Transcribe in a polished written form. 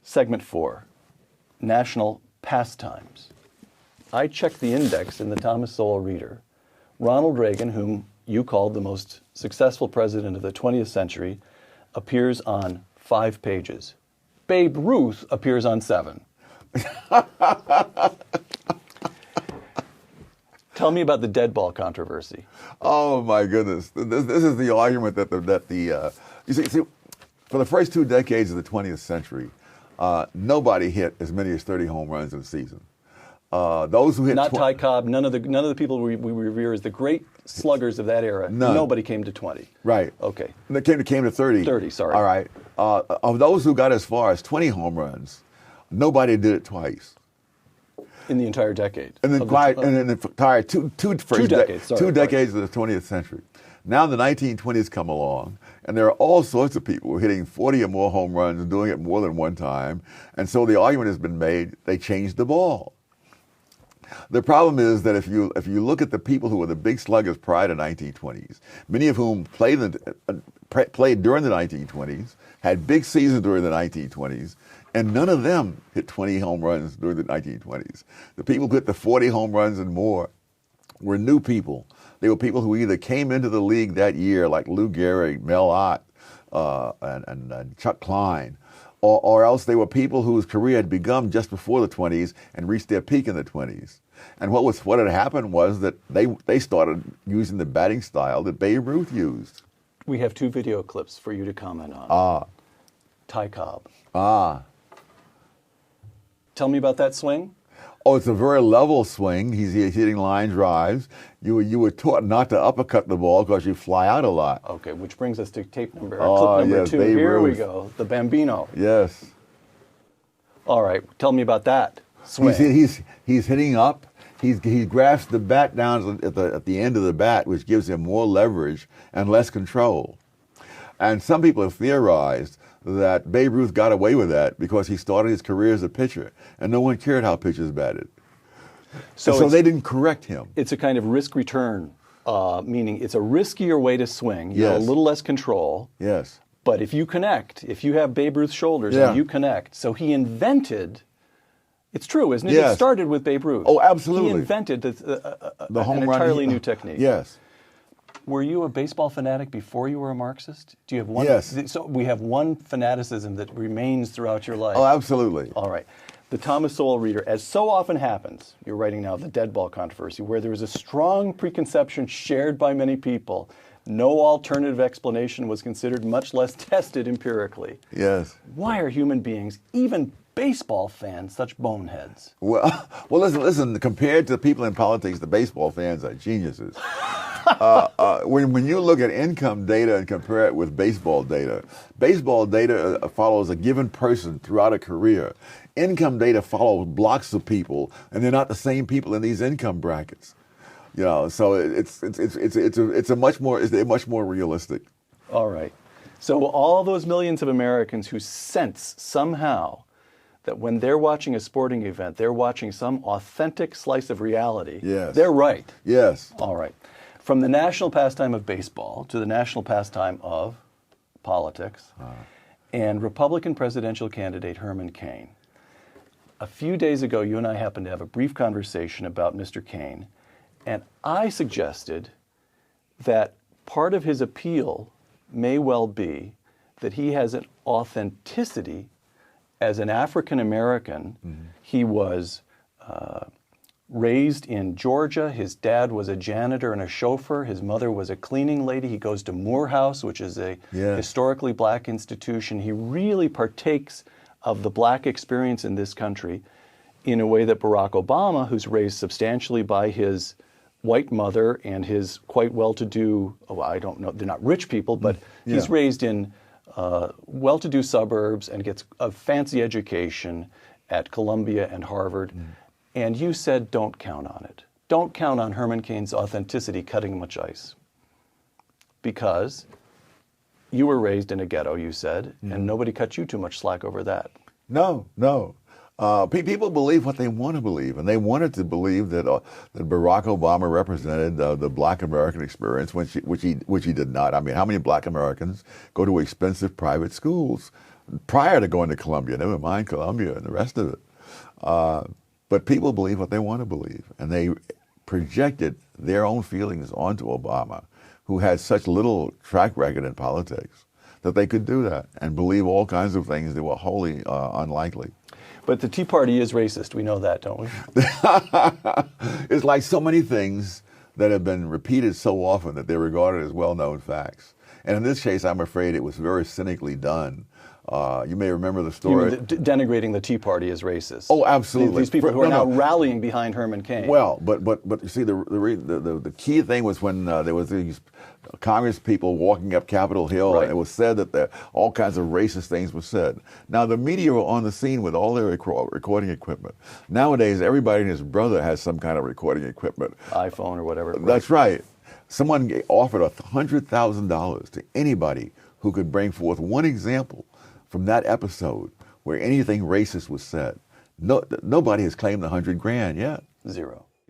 Segment 4, National Pastimes. I checked the index in the Thomas Sowell Reader. Ronald Reagan, whom you called the most successful president of the 20th century, appears on 5 pages. Babe Ruth appears on 7. Tell me about the dead ball controversy. Oh my goodness! This is the argument you see, for the first 2 decades of the 20th century, nobody hit as many as 30 home runs in a season. Those who hit not Ty Cobb, none of the people we revere as the great sluggers of that era. None. Nobody came to 20. Right. Okay. They came to 30. 30. Sorry. All right. Of those who got as far as 20 home runs, nobody did it twice. In the entire decade. And then in the entire two decades of the 20th century. Now the 1920s come along, and there are all sorts of people hitting 40 or more home runs and doing it more than one time. And so the argument has been made, they changed the ball. The problem is that if you look at the people who were the big sluggers prior to 1920s, many of whom played during the 1920s, had big seasons during the 1920s, and none of them hit 20 home runs during the 1920s. The people who hit the 40 home runs and more were new people. They were people who either came into the league that year, like Lou Gehrig, Mel Ott, and Chuck Klein, or else they were people whose career had begun just before the 20s and reached their peak in the 20s. And what had happened was that they started using the batting style that Babe Ruth used. We have 2 video clips for you to comment on. Ty Cobb. Tell me about that swing. Oh, it's a very level swing. He's hitting line drives. You were taught not to uppercut the ball because you fly out a lot. Okay, which brings us to clip number 2. Babe Here Ruth. we go, the Bambino. Yes. All right, tell me about that swing. He's hitting up. He grasps the bat down at the end of the bat, which gives him more leverage and less control. And some people have theorized that Babe Ruth got away with that because he started his career as a pitcher, and no one cared how pitchers batted. So they didn't correct him. It's a kind of risk-return, meaning it's a riskier way to swing. You have a little less control. Yes. But if you connect, if you have Babe Ruth's shoulders and you connect, so he invented. It's true, isn't it? Yes. It started with Babe Ruth. Oh, absolutely. He invented the an home run. entirely new technique. Yes. Were you a baseball fanatic before you were a Marxist? Do you have one? Yes. So we have one fanaticism that remains throughout your life. Oh, absolutely. All right. The Thomas Sowell Reader, as so often happens, you're writing now the dead ball controversy, where there was a strong preconception shared by many people. No alternative explanation was considered, much less tested empirically. Yes. Why are human beings, even baseball fans, such boneheads? Well, listen. Compared to the people in politics, the baseball fans are geniuses. When you look at income data and compare it with baseball data follows a given person throughout a career. Income data follows blocks of people, and they're not the same people in these income brackets. You know, so it's much more realistic. All right. So all those millions of Americans who sense somehow that when they're watching a sporting event, they're watching some authentic slice of reality. Yes. They're right. Yes. All right. From the national pastime of baseball to the national pastime of politics and Republican presidential candidate Herman Cain. A few days ago, you and I happened to have a brief conversation about Mr. Cain, and I suggested that part of his appeal may well be that he has an authenticity as an African American. Mm-hmm. He was raised in Georgia. His dad was a janitor and a chauffeur. His mother was a cleaning lady. He goes to Morehouse, which is a historically black institution. He really partakes of the black experience in this country in a way that Barack Obama, who's raised substantially by his white mother and his quite well-to-do, I don't know, they're not rich people, but he's raised in well-to-do suburbs and gets a fancy education at Columbia and Harvard. And you said, don't count on it. Don't count on Herman Cain's authenticity cutting much ice. Because you were raised in a ghetto, you said, and nobody cut you too much slack over that. No. People believe what they want to believe, and they wanted to believe that Barack Obama represented the black American experience, which he did not. I mean, how many black Americans go to expensive private schools? prior to going to Columbia, never mind Columbia and the rest of it. But people believe what they want to believe, and they projected their own feelings onto Obama, who had such little track record in politics, that they could do that and believe all kinds of things that were wholly unlikely. But the Tea Party is racist. We know that, don't we? It's like so many things that have been repeated so often that they're regarded as well-known facts. And in this case, I'm afraid it was very cynically done. You may remember the story. You mean denigrating the Tea Party as racist? Oh, absolutely. These people who are now rallying behind Herman Cain. Well, but you see, the key thing was when there was these Congress people walking up Capitol Hill, right. and it was said that all kinds of racist things were said. Now, the media were on the scene with all their recording equipment. Nowadays, everybody and his brother has some kind of recording equipment. iPhone or whatever. That's right. Someone offered $100,000 to anybody who could bring forth one example from that episode where anything racist was said. Nobody has claimed $100,000 yet. Zero.